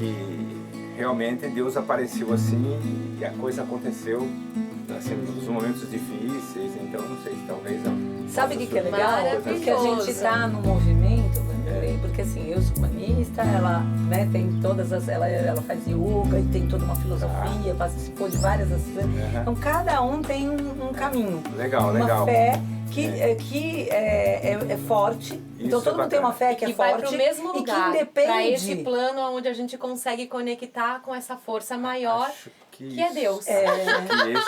que realmente Deus apareceu assim e a coisa aconteceu assim, nos momentos difíceis, então não sei, talvez... Sabe o que é legal? Porque a gente está no movimento, porque assim, eu sou humanista, ela, né, tem todas as... Ela faz yoga e tem toda uma filosofia, participou de várias... Então cada um tem um caminho. Legal, uma fé que é forte. Então todo mundo tem uma fé que é forte. E vai pro mesmo lugar, e que independe. Pra esse plano onde a gente consegue conectar com essa força maior, que é Deus.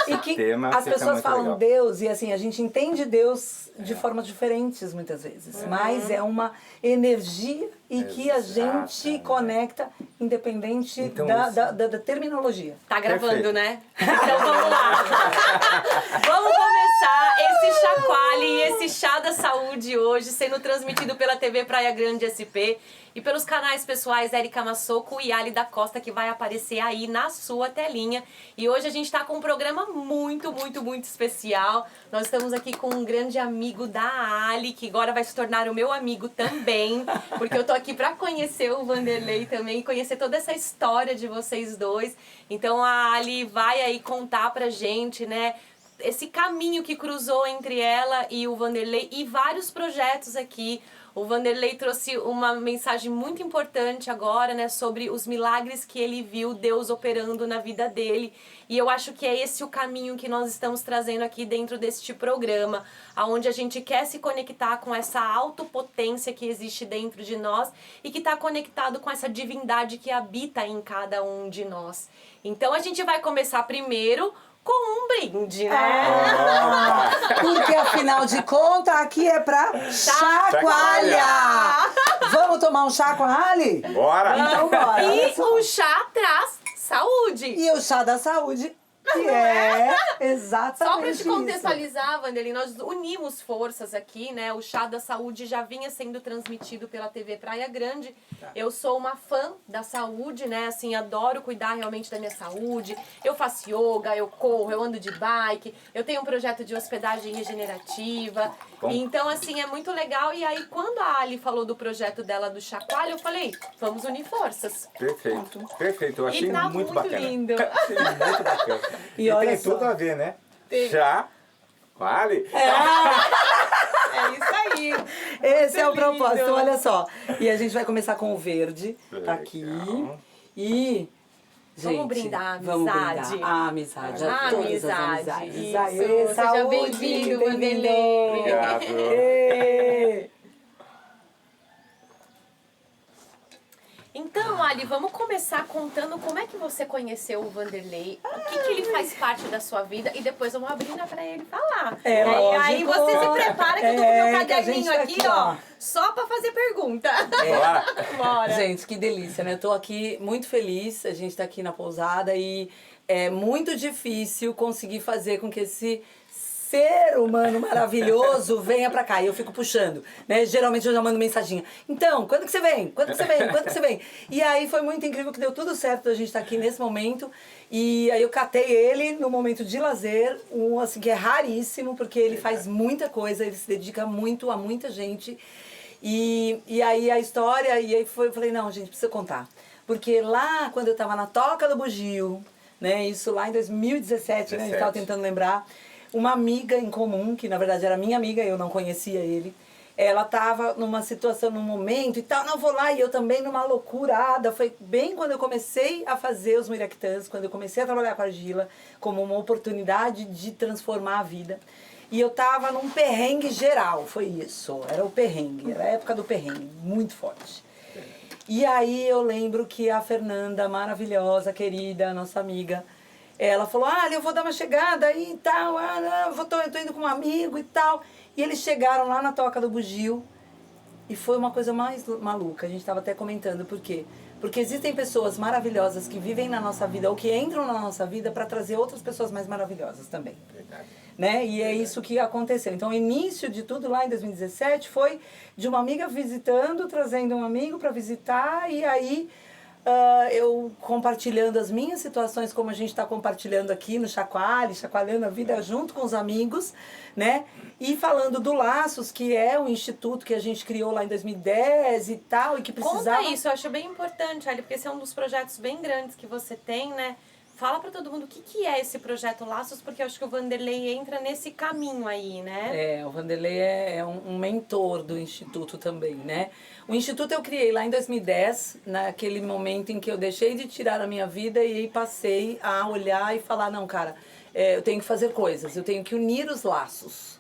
E que tema as pessoas falam legal. Deus e assim, a gente entende Deus de formas diferentes muitas vezes. Mas é uma energia e que a gente conecta independente então, da terminologia. Tá gravando, né? Então vamos lá. Vamos começar esse chacoalhe e esse chá da saúde hoje, sendo transmitido pela TV Praia Grande SP e pelos canais pessoais Érica Massoco e Ali da Costa, que vai aparecer aí na sua telinha. E hoje a gente tá com um programa muito especial. Nós estamos aqui com um grande amigo da Ali, que agora vai se tornar o meu amigo também, porque eu tô aqui para conhecer o Vanderlei também, conhecer toda essa história de vocês dois. Então a Ali vai aí contar pra gente, né, esse caminho que cruzou entre ela e o Vanderlei e vários projetos aqui. O Vanderlei trouxe uma mensagem muito importante agora, né, sobre os milagres que ele viu Deus operando na vida dele. E eu acho que é esse o caminho que nós estamos trazendo aqui dentro deste programa, onde a gente quer se conectar com essa autopotência que existe dentro de nós e que está conectado com essa divindade que habita em cada um de nós. Então a gente vai começar primeiro com um brinde, né? Porque afinal de contas, aqui é pra chacoalhar! Vamos tomar um chá com a Ali? Bora! Então bora! E o chá traz saúde! E o chá da saúde, que é exatamente Só pra te isso. contextualizar, Vanderlei, nós unimos forças aqui, né? O chá da saúde já vinha sendo transmitido pela TV Praia Grande. Eu sou uma fã da saúde, né? Assim, adoro cuidar realmente da minha saúde. Eu faço yoga, eu corro, eu ando de bike. Eu tenho um projeto de hospedagem regenerativa. Então, assim, é muito legal. E aí, quando a Ali falou do projeto dela do chacoalho, eu falei, vamos unir forças. Perfeito. Eu achei E tá muito bacana. lindo. Achei muito bacana. E olha tem só. tudo a ver, né? Tem. Já, vale. É isso aí. Esse é o Muito propósito, lindo. olha só. E a gente vai começar com o verde, tá aqui. E... Vamos gente, brindar a vamos amizade. brindar a amizade. A todas as amizade. amizades. Isso. Aê, Seja saúde, bem-vindo, bem-vindo. Vanderlei. Obrigado. Ê. Então, Ali, vamos começar contando como é que você conheceu o Vanderlei, o que ele faz parte da sua vida e depois vamos abrir pra ele falar. Aí lógico. você se prepara que eu tô com meu Que a gente caderninho tá aqui, ó, só pra fazer pergunta. Bora. Bora. Gente, que delícia, né? Eu tô aqui muito feliz, a gente tá aqui na pousada e é muito difícil conseguir fazer com que esse ser humano maravilhoso venha pra cá. E eu fico puxando, né? Geralmente eu já mando mensaginha. Então, quando que você vem? Quando que você vem? Quando que você vem? E aí foi muito incrível que deu tudo certo da gente estar aqui nesse momento. E aí eu catei ele no momento de lazer, assim, que é raríssimo, porque ele faz muita coisa, ele se dedica muito a muita gente. E aí a história, e aí eu falei, não, gente, precisa contar. Porque lá, quando eu tava na Toca do Bugio, né? Isso lá em 2017, né? A gente tava tentando lembrar. Uma amiga em comum, que na verdade era minha amiga, eu não conhecia ele. Ela tava numa situação, num momento e tal, não, vou lá, e eu também numa loucurada. Foi bem quando eu comecei a fazer os Miraquitãs, quando eu comecei a trabalhar com a argila, como uma oportunidade de transformar a vida. E eu tava num perrengue geral, foi isso, era o perrengue, era a época do perrengue, muito forte. E aí eu lembro que a Fernanda, maravilhosa, querida, nossa amiga, ela falou, eu vou dar uma chegada aí e tal, eu tô indo com um amigo e tal. E eles chegaram lá na Toca do Bugio e foi uma coisa mais maluca, a gente estava até comentando, por quê? Porque existem pessoas maravilhosas que vivem na nossa vida ou que entram na nossa vida para trazer outras pessoas mais maravilhosas também. Verdade. Né? E é isso que aconteceu. Então, o início de tudo lá em 2017 foi de uma amiga visitando, trazendo um amigo para visitar, e aí eu compartilhando as minhas situações, como a gente está compartilhando aqui no Chacoalhando a Vida junto com os amigos, né? E falando do Laços, que é um instituto que a gente criou lá em 2010 e tal, e que precisava... Conta isso, eu acho bem importante, Ali, porque esse é um dos projetos bem grandes que você tem, né? Fala pra todo mundo o que é esse projeto Laços, porque eu acho que o Vanderlei entra nesse caminho aí, né? O Vanderlei é um mentor do Instituto também, né? O Instituto eu criei lá em 2010, naquele momento em que eu deixei de tirar a minha vida e aí passei a olhar e falar, não, cara, eu tenho que fazer coisas, eu tenho que unir os laços.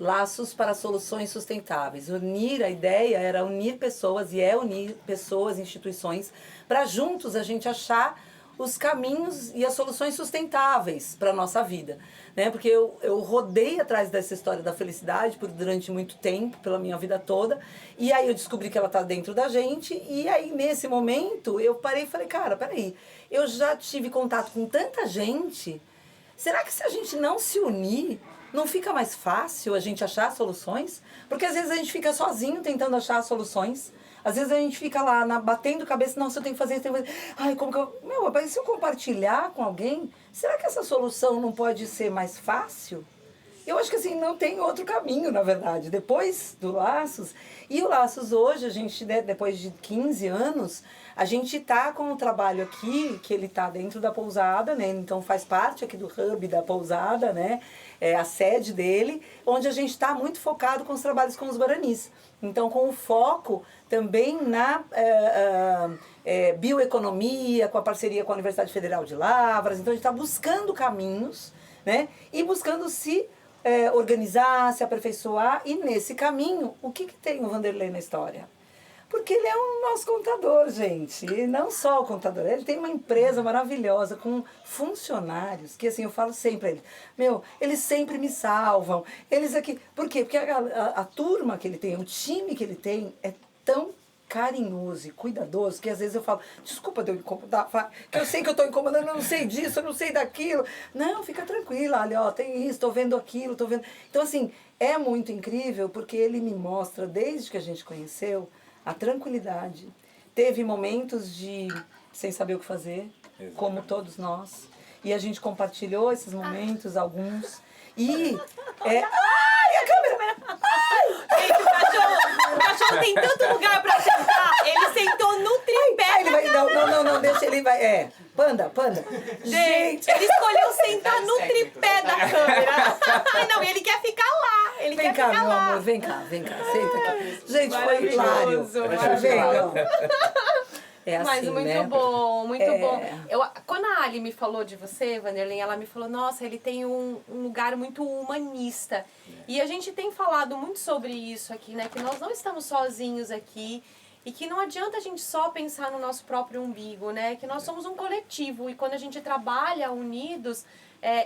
Laços para soluções sustentáveis. A ideia era unir pessoas, e é unir pessoas, instituições, para juntos a gente achar os caminhos e as soluções sustentáveis para a nossa vida, né? Porque eu rodei atrás dessa história da felicidade durante muito tempo, pela minha vida toda, e aí eu descobri que ela está dentro da gente, e aí nesse momento eu parei e falei, cara, peraí, eu já tive contato com tanta gente, será que se a gente não se unir, não fica mais fácil a gente achar soluções? Porque às vezes a gente fica sozinho tentando achar soluções. Às vezes a gente fica lá batendo cabeça, nossa, eu tenho que fazer isso, Ai, como que eu... mas se eu compartilhar com alguém, será que essa solução não pode ser mais fácil? Eu acho que assim, não tem outro caminho, na verdade. Depois do Laços, e o Laços hoje, a gente, né, depois de 15 anos, a gente está com um trabalho aqui, que ele está dentro da pousada, né? Então faz parte aqui do hub da pousada, né? É a sede dele, onde a gente está muito focado com os trabalhos com os guaranis. Então, com o foco também na bioeconomia, com a parceria com a Universidade Federal de Lavras. Então, a gente está buscando caminhos, né? E buscando se organizar, se aperfeiçoar. E nesse caminho, o que tem o Vanderlei na história? Porque ele é o nosso contador, gente. E não só o contador, ele tem uma empresa maravilhosa com funcionários, que assim, eu falo sempre a ele, eles sempre me salvam, eles aqui... Por quê? Porque a turma que ele tem, o time que ele tem é tão carinhoso e cuidadoso que às vezes eu falo, desculpa de eu incomodar, que eu sei que eu estou incomodando, eu não sei disso, eu não sei daquilo. Não, fica tranquila, olha, ó, tem isso, estou vendo aquilo, estou vendo... Então, assim, é muito incrível porque ele me mostra, desde que a gente conheceu, a tranquilidade. Teve momentos de sem saber o que fazer, exatamente, como todos nós. E a gente compartilhou esses momentos, alguns. E... Ai, a câmera! Ai! Gente, o cachorro tem tanto lugar pra sentar. Ele sentou no tripé. Ele vai, não, deixa ele vai. Panda. Gente, ele escolheu sentar no tripé da câmera. Ai, não, ele quer ficar lá. Vem cá, meu amor, vem cá, senta aqui. Gente, foi hilário. É assim, mas muito né? bom, muito bom. Quando a Ali me falou de você, Vanderlei, ela me falou, nossa, ele tem um lugar muito humanista. E a gente tem falado muito sobre isso aqui, né? Que nós não estamos sozinhos aqui e que não adianta a gente só pensar no nosso próprio umbigo, né? Que nós somos um coletivo e quando a gente trabalha unidos,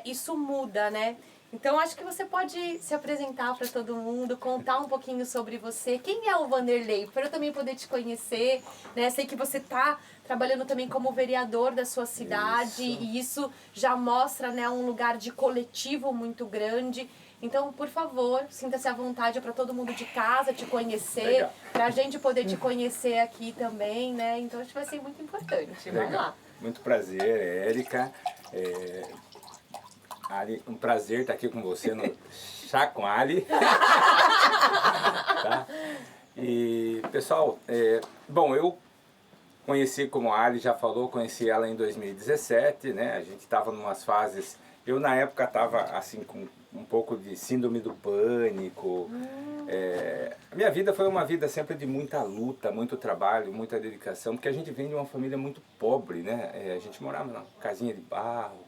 isso muda, né? Então, acho que você pode se apresentar para todo mundo, contar um pouquinho sobre você. Quem é o Vanderlei? Para eu também poder te conhecer, né? Sei que você está trabalhando também como vereador da sua cidade e isso já mostra, né, um lugar de coletivo muito grande. Então, por favor, sinta-se à vontade para todo mundo de casa te conhecer, para a gente poder te conhecer aqui também, né? Então, acho que vai ser muito importante. Vamos lá. Muito prazer, Érica. Ali, um prazer estar aqui com você no Chá com Ali. Tá? E, pessoal, bom, eu conheci, como a Ali já falou, conheci ela em 2017, né? A gente estava em umas fases... Eu, na época, estava, assim, com um pouco de síndrome do pânico. A minha vida foi uma vida sempre de muita luta, muito trabalho, muita dedicação, porque a gente vem de uma família muito pobre, né? A gente morava numa casinha de barro,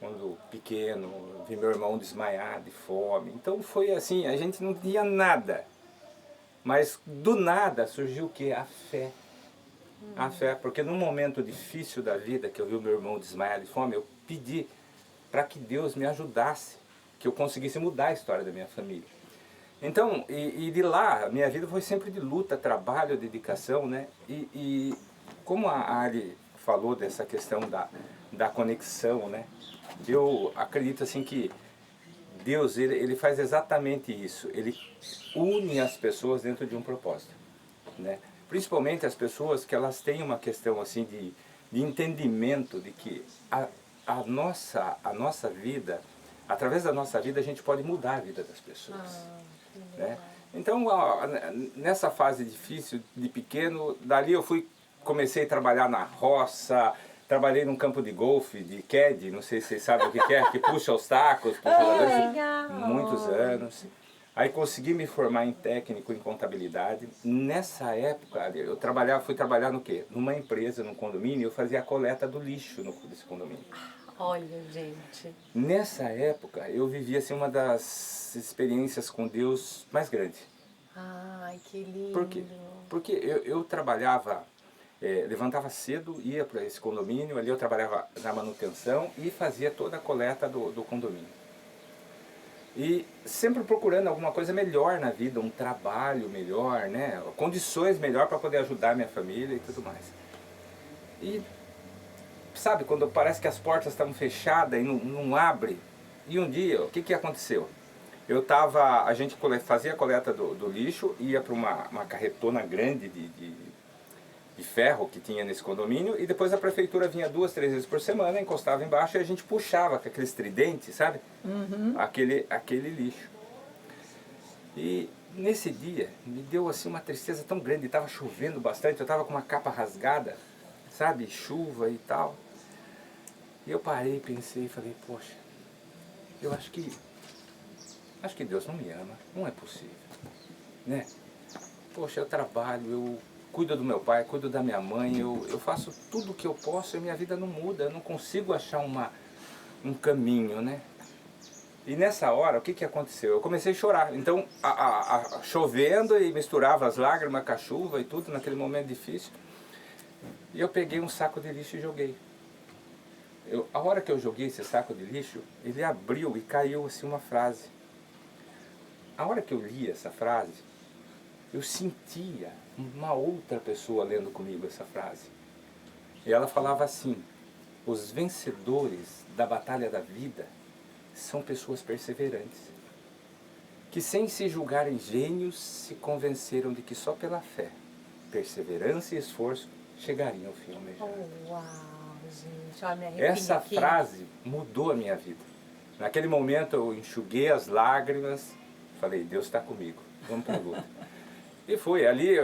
quando pequeno, vi meu irmão desmaiar de fome. Então foi assim, a gente não tinha nada. Mas do nada surgiu o quê? A fé. A fé, porque num momento difícil da vida, que eu vi o meu irmão desmaiar de fome, eu pedi para que Deus me ajudasse, que eu conseguisse mudar a história da minha família. Então, e de lá, minha vida foi sempre de luta, trabalho, dedicação, né? E como a Ali falou dessa questão da conexão, né? Eu acredito assim que Deus, ele faz exatamente isso. Ele une as pessoas dentro de um propósito, né? principalmente as pessoas que elas têm uma questão assim de entendimento de que a nossa vida, através da nossa vida, a gente pode mudar a vida das pessoas. Né? Então, nessa fase difícil, de pequeno, dali eu comecei a trabalhar na roça, trabalhei num campo de golfe, de caddy, não sei se vocês sabem o que é, que puxa os tacos para os jogadores, muitos anos. Aí consegui me formar em técnico em contabilidade. Nessa época, fui trabalhar no quê? Numa empresa, num condomínio, eu fazia a coleta do lixo desse condomínio. Olha, gente. Nessa época, eu vivia assim, uma das experiências com Deus mais grandes. Ai, que lindo. Por quê? Porque eu trabalhava, levantava cedo, ia para esse condomínio, ali eu trabalhava na manutenção e fazia toda a coleta do condomínio. E sempre procurando alguma coisa melhor na vida, um trabalho melhor, né? Condições melhor para poder ajudar minha família e tudo mais. E sabe, quando parece que as portas estavam fechadas e não abre. E um dia, o que aconteceu? A gente fazia a coleta do lixo, ia para uma carretona grande de ferro que tinha nesse condomínio, e depois a prefeitura vinha 2, 3 vezes por semana, encostava embaixo e a gente puxava com aqueles tridentes, sabe? Aquele lixo. E nesse dia me deu assim uma tristeza tão grande, estava chovendo bastante, eu estava com uma capa rasgada, sabe? Chuva e tal. E eu parei, pensei e falei, poxa, eu acho que Deus não me ama, não é possível, né? Poxa, eu trabalho, eu cuido do meu pai, cuido da minha mãe, eu faço tudo o que eu posso e minha vida não muda, eu não consigo achar um caminho, né? E nessa hora, o que aconteceu? Eu comecei a chorar, então chovendo e misturava as lágrimas com a chuva e tudo naquele momento difícil. E eu peguei um saco de lixo e joguei. A hora que eu joguei esse saco de lixo, ele abriu e caiu assim uma frase. A hora que eu li essa frase, eu sentia uma outra pessoa lendo comigo essa frase. E ela falava assim: os vencedores da batalha da vida são pessoas perseverantes, que sem se julgarem gênios, se convenceram de que só pela fé, perseverança e esforço chegariam ao fim almejado. Oh, uau, gente, olha, me arrepio Essa aqui. frase mudou a minha vida. Naquele momento eu enxuguei as lágrimas, falei, Deus está comigo, vamos para a luta. E foi, ali,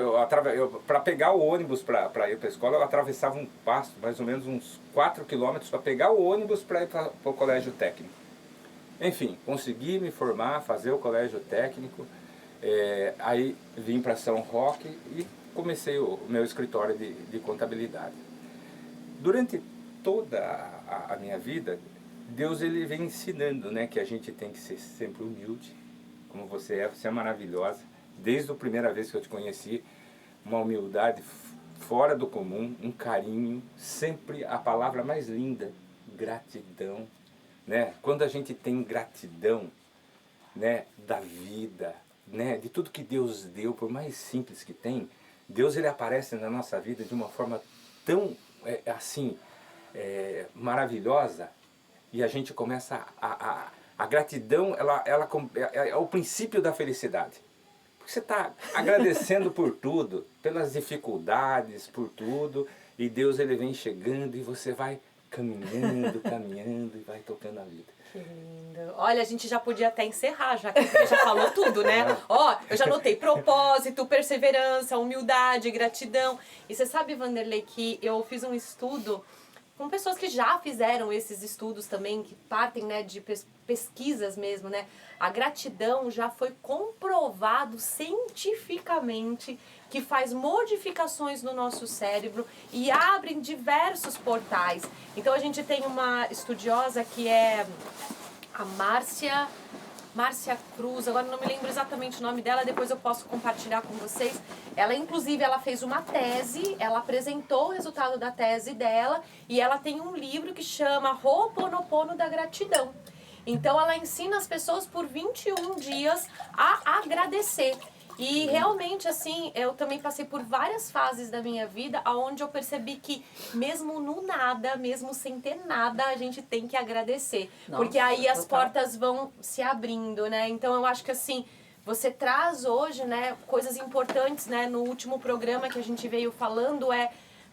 para pegar o ônibus para ir para a escola, eu atravessava um pasto, mais ou menos uns 4 quilômetros, para pegar o ônibus para ir para o colégio técnico. Enfim, consegui me formar, fazer o colégio técnico, aí vim para São Roque e comecei o meu escritório de contabilidade. Durante toda a minha vida, Deus ele vem ensinando, né, que a gente tem que ser sempre humilde, como você é maravilhosa. Desde a primeira vez que eu te conheci, uma humildade fora do comum, um carinho, sempre a palavra mais linda, gratidão, né? Quando a gente tem gratidão, né, da vida, né, de tudo que Deus deu, por mais simples que tem, Deus ele aparece na nossa vida de uma forma tão maravilhosa, e a gente começa a gratidão, ela é o princípio da felicidade. Você está agradecendo por tudo, pelas dificuldades, por tudo, e Deus ele vem chegando e você vai caminhando e vai tocando a vida. Que lindo. Olha, a gente já podia até encerrar, já que você já falou tudo, né? Ó, eu já notei propósito, perseverança, humildade, gratidão. E você sabe, Vanderlei, que eu fiz um estudo com pessoas que já fizeram esses estudos também, que partem, né, de pesquisas mesmo, né? A gratidão já foi comprovado cientificamente que faz modificações no nosso cérebro e abrem diversos portais. Então a gente tem uma estudiosa que é a Márcia Cruz, agora não me lembro exatamente o nome dela, depois eu posso compartilhar com vocês. Ela, inclusive, ela fez uma tese, ela apresentou o resultado da tese dela e ela tem um livro que chama Ho'oponopono da Gratidão. Então, ela ensina as pessoas por 21 dias a agradecer. E realmente, assim, eu também passei por várias fases da minha vida onde eu percebi que mesmo no nada, mesmo sem ter nada, a gente tem que agradecer. Nossa, porque aí as total. portas vão se abrindo, né? Então eu acho que assim, você traz hoje, né, coisas importantes, né, no último programa que a gente veio falando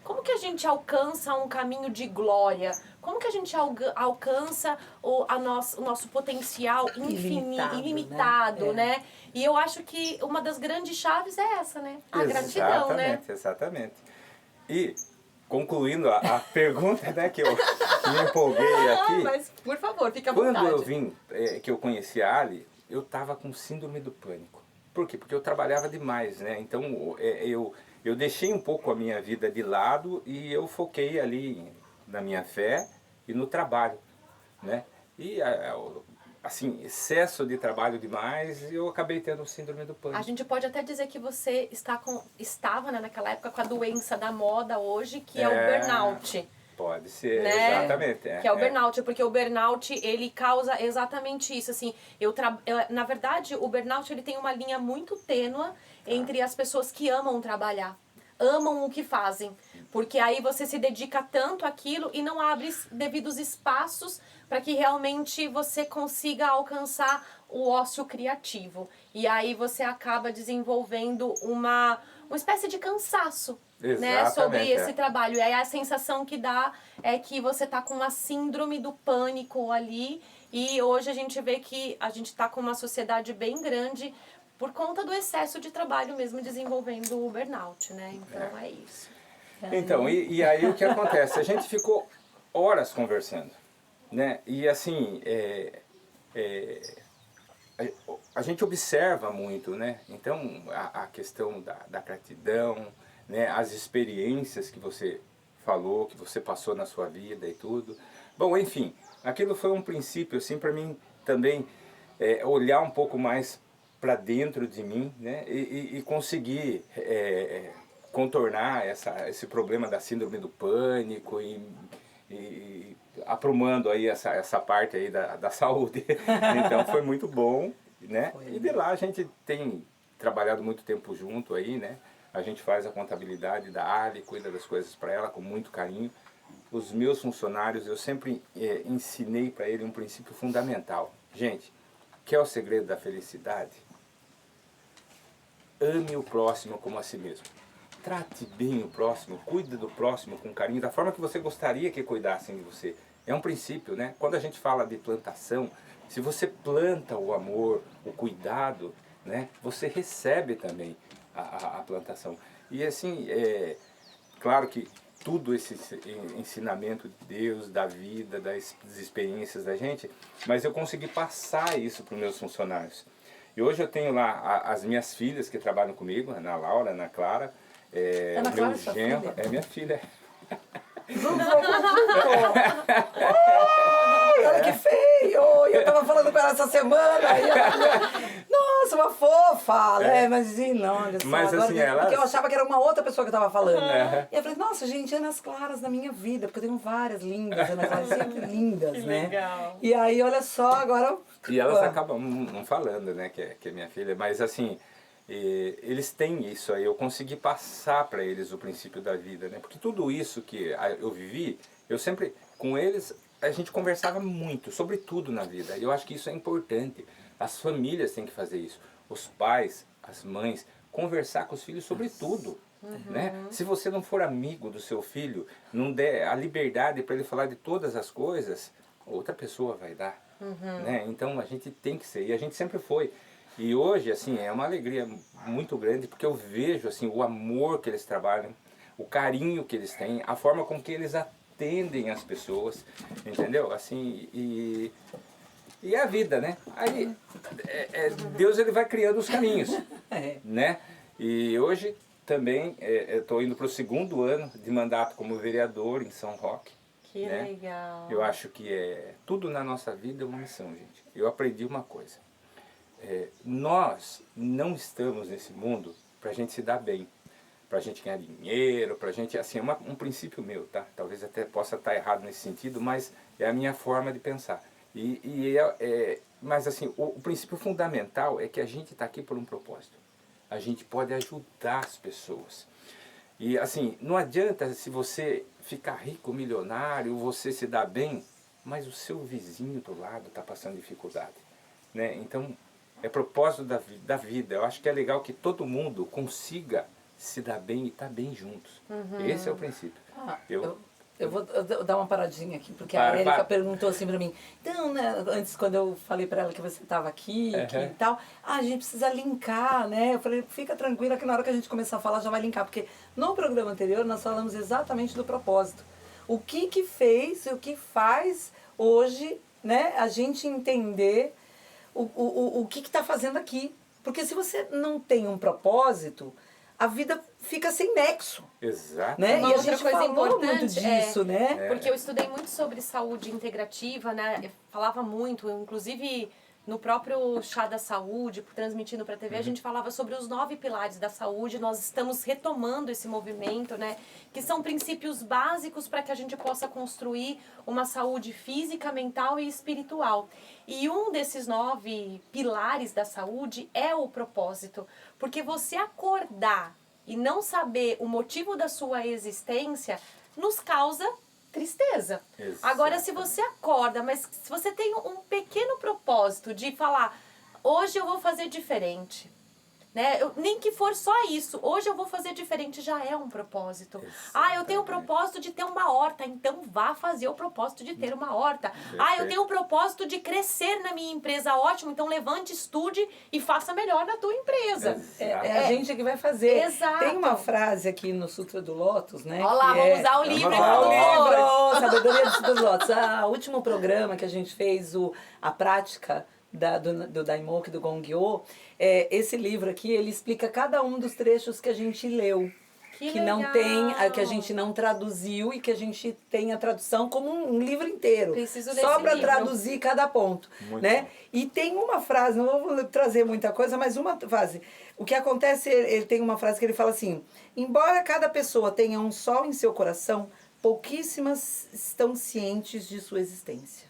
como que a gente alcança um caminho de glória? Como que a gente alcança o nosso potencial ilimitado, né? E eu acho que uma das grandes chaves é essa, né? A gratidão, né? Exatamente. E, concluindo a pergunta, né, que eu me empolguei aqui. Mas, por favor, fica à vontade. Quando eu vim, que eu conheci a Ali, eu estava com síndrome do pânico. Por quê? Porque eu trabalhava demais, né? Então, eu deixei um pouco a minha vida de lado e eu foquei ali na minha fé e no trabalho, né? E, assim, excesso de trabalho demais, eu acabei tendo síndrome do pânico. A gente pode até dizer que você estava, né, naquela época com a doença da moda hoje, que é o burnout. Pode ser, né? Exatamente. Que é o burnout, porque o burnout, ele causa exatamente isso, assim, na verdade, o burnout, ele tem uma linha muito tênue entre as pessoas que amam trabalhar, amam o que fazem, porque aí você se dedica tanto àquilo e não abre devidos espaços para que realmente você consiga alcançar o ócio criativo, e aí você acaba desenvolvendo uma espécie de cansaço, né, sobre esse trabalho. E aí a sensação que dá é que você tá com uma síndrome do pânico ali, e hoje a gente vê que a gente tá com uma sociedade bem grande por conta do excesso de trabalho mesmo, desenvolvendo o burnout, né? Então é isso. Então, e aí o que acontece? A gente ficou horas conversando, né? E assim, a gente observa muito, né? Então, a questão da gratidão, né? As experiências que você falou, que você passou na sua vida e tudo. Bom, enfim, aquilo foi um princípio, assim, para mim também olhar um pouco mais para dentro de mim, né? E conseguir contornar esse problema da síndrome do pânico e aprumando aí essa parte aí da saúde. Então foi muito bom, né? E de lá a gente tem trabalhado muito tempo junto aí, né? A gente faz a contabilidade da Ali, cuida das coisas para ela com muito carinho. Os meus funcionários, eu sempre ensinei para ele um princípio fundamental. Gente, quer o segredo da felicidade? Ame o próximo como a si mesmo. Trate bem o próximo, cuide do próximo com carinho, da forma que você gostaria que cuidassem de você. É um princípio, né? Quando a gente fala de plantação, se você planta o amor, o cuidado, né? Você recebe também a plantação. E assim, claro que tudo esse ensinamento de Deus, da vida, das experiências da gente, mas eu consegui passar isso para os meus funcionários. E hoje eu tenho lá as minhas filhas que trabalham comigo, a Ana Laura, a Ana Clara, Ana Clara, meu genro, é minha filha. Olha que feio! Eu tava falando com ela essa semana. Nossa, uma fofa! Mas não, olha só. Mas, agora, assim, ela... Porque eu achava que era uma outra pessoa que eu tava falando. E eu falei, nossa, gente, Anas Claras na minha vida, porque eu tenho várias lindas, Anas Claras sempre lindas, que né? Legal. E aí, olha só, agora. E elas acabam não falando, né, que é minha filha, mas assim. Eles têm isso aí, eu consegui passar para eles o princípio da vida, né? Porque tudo isso que eu vivi, eu sempre, com eles, a gente conversava muito, sobre tudo na vida. E eu acho que isso é importante. As famílias têm que fazer isso. Os pais, as mães, conversar com os filhos sobre tudo. Né? Se você não for amigo do seu filho, não der a liberdade para ele falar de todas as coisas, outra pessoa vai dar. Né? Então a gente tem que ser, e a gente sempre foi. E hoje, assim, é uma alegria muito grande, porque eu vejo, assim, o amor que eles trabalham, o carinho que eles têm, a forma com que eles atendem as pessoas, entendeu? Assim, e a vida, né? Aí, Deus, ele vai criando os caminhos, né? E hoje, também, eu estou indo para o 2º ano de mandato como vereador em São Roque. Que legal. Eu acho que tudo na nossa vida é uma missão, gente. Eu aprendi uma coisa. Nós não estamos nesse mundo para a gente se dar bem, para a gente ganhar dinheiro, para a gente, assim, um princípio meu, tá? Talvez até possa estar errado nesse sentido, mas é a minha forma de pensar. Mas assim, o princípio fundamental é que a gente está aqui por um propósito. A gente pode ajudar as pessoas. E assim, não adianta se você ficar rico, milionário, você se dá bem, mas o seu vizinho do lado está passando dificuldade, né? Então, É propósito da vida. Eu acho que é legal que todo mundo consiga se dar bem e estar bem juntos. Esse é o princípio. Eu vou dar uma paradinha aqui, porque a Érica perguntou assim pra mim, então, né, antes quando eu falei pra ela que você estava aqui e tal, a gente precisa linkar, né? Eu falei, fica tranquila que na hora que a gente começar a falar já vai linkar, porque no programa anterior nós falamos exatamente do propósito. O que fez, o que faz hoje, né, a gente entender o que está fazendo aqui. Porque se você não tem um propósito, a vida fica sem nexo. Exato. Né? Uma E a outra gente coisa falou importante muito disso, né? Porque eu estudei muito sobre saúde integrativa, né? Eu falava muito, inclusive no próprio Chá da Saúde, transmitindo para a TV, a gente falava sobre os 9 pilares da saúde. Nós estamos retomando esse movimento, né? Que são princípios básicos para que a gente possa construir uma saúde física, mental e espiritual. E um desses 9 pilares da saúde é o propósito. Porque você acordar e não saber o motivo da sua existência nos causa tristeza. Exato. Agora, se você acorda, mas se você tem um pequeno propósito de falar, hoje eu vou fazer diferente, né? Nem que for só isso, hoje eu vou fazer diferente, já é um propósito. Eu tenho o propósito de ter uma horta, então vá fazer o propósito de ter uma horta. Eu tenho o propósito de crescer na minha empresa, ótimo, então levante, estude e faça melhor na tua empresa. É a gente que vai fazer. Exato. Tem uma frase aqui no Sutra do Lótus, né? Olha lá, vamos usar o livro. O livro, Sabedoria do Sutra do Lótus. O último programa que a gente fez, a prática do Daimoku, do Gongyo, esse livro aqui, ele explica cada um dos trechos que a gente leu. Que não tem, que a gente não traduziu e que a gente tem a tradução como um livro inteiro. Preciso ler só esse para livro. traduzir cada ponto. Muito Né? bom. E tem uma frase, não vou trazer muita coisa, mas uma frase. O que acontece, ele tem uma frase que ele fala assim, embora cada pessoa tenha um sol em seu coração, pouquíssimas estão cientes de sua existência.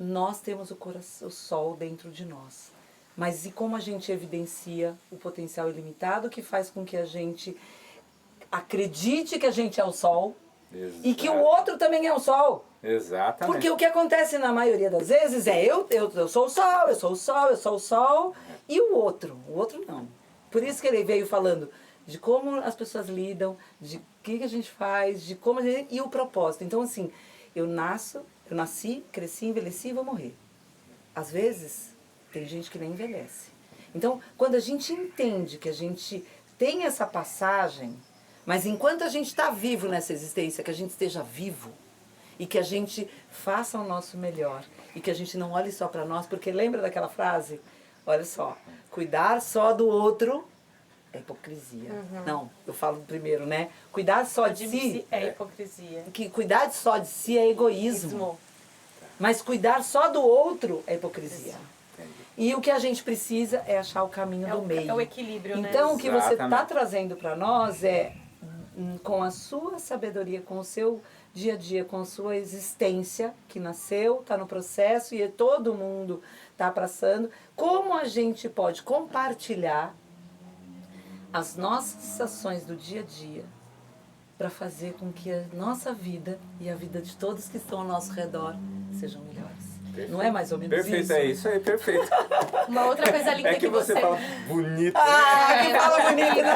Nós temos o sol dentro de nós. Mas e como a gente evidencia o potencial ilimitado que faz com que a gente acredite que a gente é o sol e que o outro também é o sol? Exatamente. Porque o que acontece na maioria das vezes é eu sou o sol, eu sou o sol, eu sou o sol e o outro não. Por isso que ele veio falando de como as pessoas lidam, de o que a gente faz, de como e o propósito. Então assim, eu nasci, cresci, envelheci e vou morrer. Às vezes, tem gente que nem envelhece. Então, quando a gente entende que a gente tem essa passagem, mas enquanto a gente está vivo nessa existência, que a gente esteja vivo e que a gente faça o nosso melhor e que a gente não olhe só para nós, porque lembra daquela frase? Olha só, cuidar só do outro é hipocrisia. Não, eu falo primeiro, né? Cuidar só de si é hipocrisia. que cuidar só de si é egoísmo. Mas cuidar só do outro é hipocrisia. E o que a gente precisa é achar o caminho do meio. É o equilíbrio, né? Então, o que você está Exatamente. trazendo para nós é, com a sua sabedoria, com o seu dia a dia, com a sua existência, que nasceu, está no processo e todo mundo está passando, como a gente pode compartilhar as nossas ações do dia a dia para fazer com que a nossa vida e a vida de todos que estão ao nosso redor sejam melhores. Perfeito. Não é mais ou menos Perfeito, isso? é isso aí, perfeito. Uma outra coisa linda É que você fala bonito. Que fala bonito, né?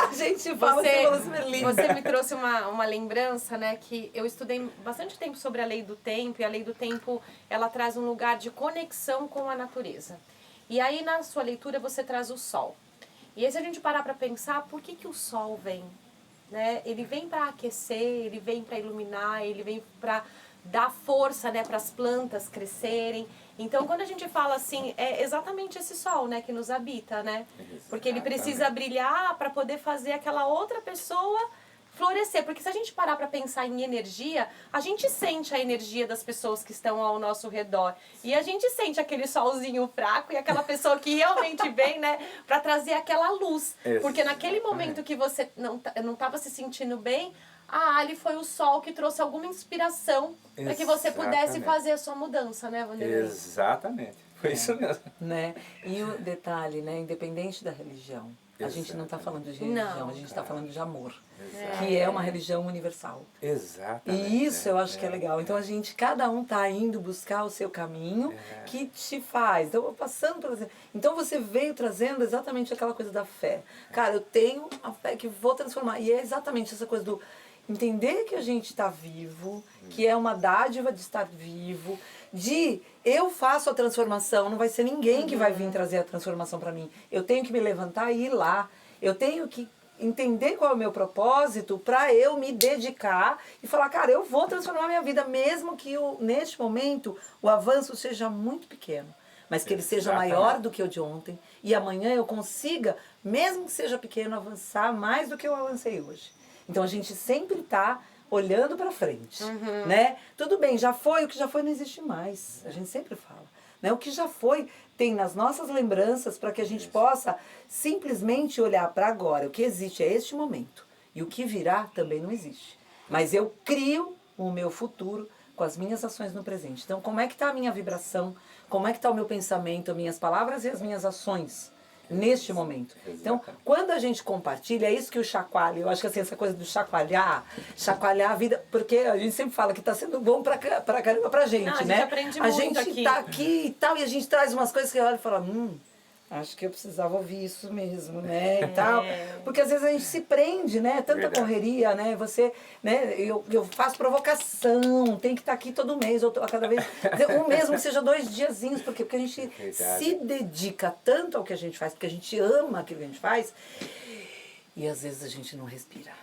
A gente fala super lindo. Você me trouxe uma lembrança, né? Que eu estudei bastante tempo sobre a lei do tempo. E a lei do tempo, ela traz um lugar de conexão com a natureza. E aí, na sua leitura, você traz o sol. E aí, se a gente parar para pensar, por que o sol vem? Né? Ele vem para aquecer, ele vem para iluminar, ele vem para dar força, né, para as plantas crescerem. Então, quando a gente fala assim, é exatamente esse sol, né, que nos habita, né? Porque ele precisa brilhar para poder fazer aquela outra pessoa florescer. Porque se a gente parar para pensar em energia, a gente sente a energia das pessoas que estão ao nosso redor. E a gente sente aquele solzinho fraco e aquela pessoa que realmente vem, né, para trazer aquela luz. Porque naquele momento que você não estava se sentindo bem, ali foi o sol que trouxe alguma inspiração para que você pudesse fazer a sua mudança, né, Vanderlei? Exatamente. Foi isso mesmo. Né? E o detalhe, né, independente da religião, A gente não está falando de Não, religião, a gente está falando de amor. Exato. Que é uma religião universal. Exatamente. E isso eu acho que é legal. Então cada um tá indo buscar o seu caminho que te faz. Então, eu passando por exemplo. Então você veio trazendo exatamente aquela coisa da fé. Cara, eu tenho a fé que vou transformar. E é exatamente essa coisa do entender que a gente está vivo, que é uma dádiva de estar vivo, de eu faço a transformação, não vai ser ninguém que vai vir trazer a transformação para mim. Eu tenho que me levantar e ir lá. Eu tenho que entender qual é o meu propósito para eu me dedicar e falar, cara, eu vou transformar minha vida, mesmo que neste momento o avanço seja muito pequeno, mas que ele seja maior do que o de ontem e amanhã eu consiga, mesmo que seja pequeno, avançar mais do que eu avancei hoje. Então a gente sempre está olhando para frente, né? Tudo bem, já foi, o que já foi não existe mais, a gente sempre fala. Né? O que já foi tem nas nossas lembranças para que a gente possa simplesmente olhar para agora. O que existe é este momento. E o que virá também não existe. Mas eu crio o meu futuro com as minhas ações no presente. Então, como é que está a minha vibração? Como é que está o meu pensamento, as minhas palavras e as minhas ações neste momento? Então, quando a gente compartilha, é isso que o chacoalha. Eu acho que assim, essa coisa do chacoalhar a vida, porque a gente sempre fala que está sendo bom pra caramba pra gente, não, né? A gente aprende muito aqui. A gente tá aqui e tal, e a gente traz umas coisas que olha e fala, acho que eu precisava ouvir isso mesmo, né, e tal. Porque às vezes a gente se prende, né, tanta correria, né, você, né, eu faço provocação, tem que estar aqui todo mês, ou a cada vez, um mesmo que seja 2 diazinhos, porque a gente se dedica tanto ao que a gente faz, porque a gente ama aquilo que a gente faz, e às vezes a gente não respira.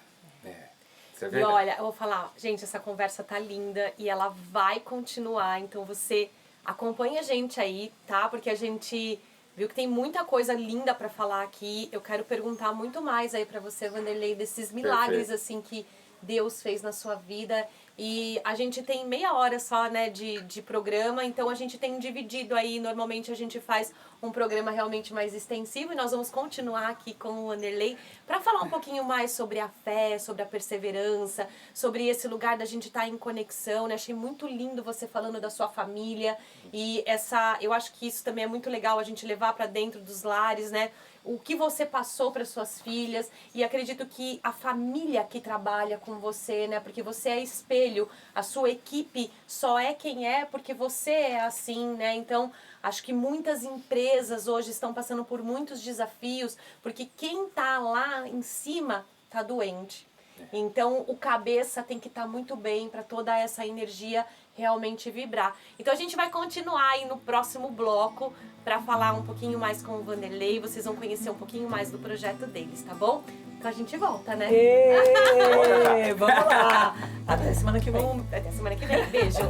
E olha, eu vou falar, gente, essa conversa tá linda e ela vai continuar, então você acompanha a gente aí, tá, porque a gente viu que tem muita coisa linda para falar aqui. Eu quero perguntar muito mais aí para você, Vanderlei, desses milagres assim que Deus fez na sua vida. E a gente tem meia hora só, né, de programa, então a gente tem dividido aí, normalmente a gente faz um programa realmente mais extensivo e nós vamos continuar aqui com o Vanderlei para falar um pouquinho mais sobre a fé, sobre a perseverança, sobre esse lugar da gente estar em conexão, né? Achei muito lindo você falando da sua família e eu acho que isso também é muito legal a gente levar para dentro dos lares, né? O que você passou para suas filhas, e acredito que a família que trabalha com você, né, porque você é espelho, a sua equipe só é quem é porque você é assim, né, então acho que muitas empresas hoje estão passando por muitos desafios, porque quem tá lá em cima tá doente. Então o cabeça tem que estar muito bem para toda essa energia realmente vibrar. Então a gente vai continuar aí no próximo bloco para falar um pouquinho mais com o Vanderlei, vocês vão conhecer um pouquinho mais do projeto deles, tá bom? Então a gente volta, né? Vamos lá! Até semana que vem. Até semana que vem. Beijo!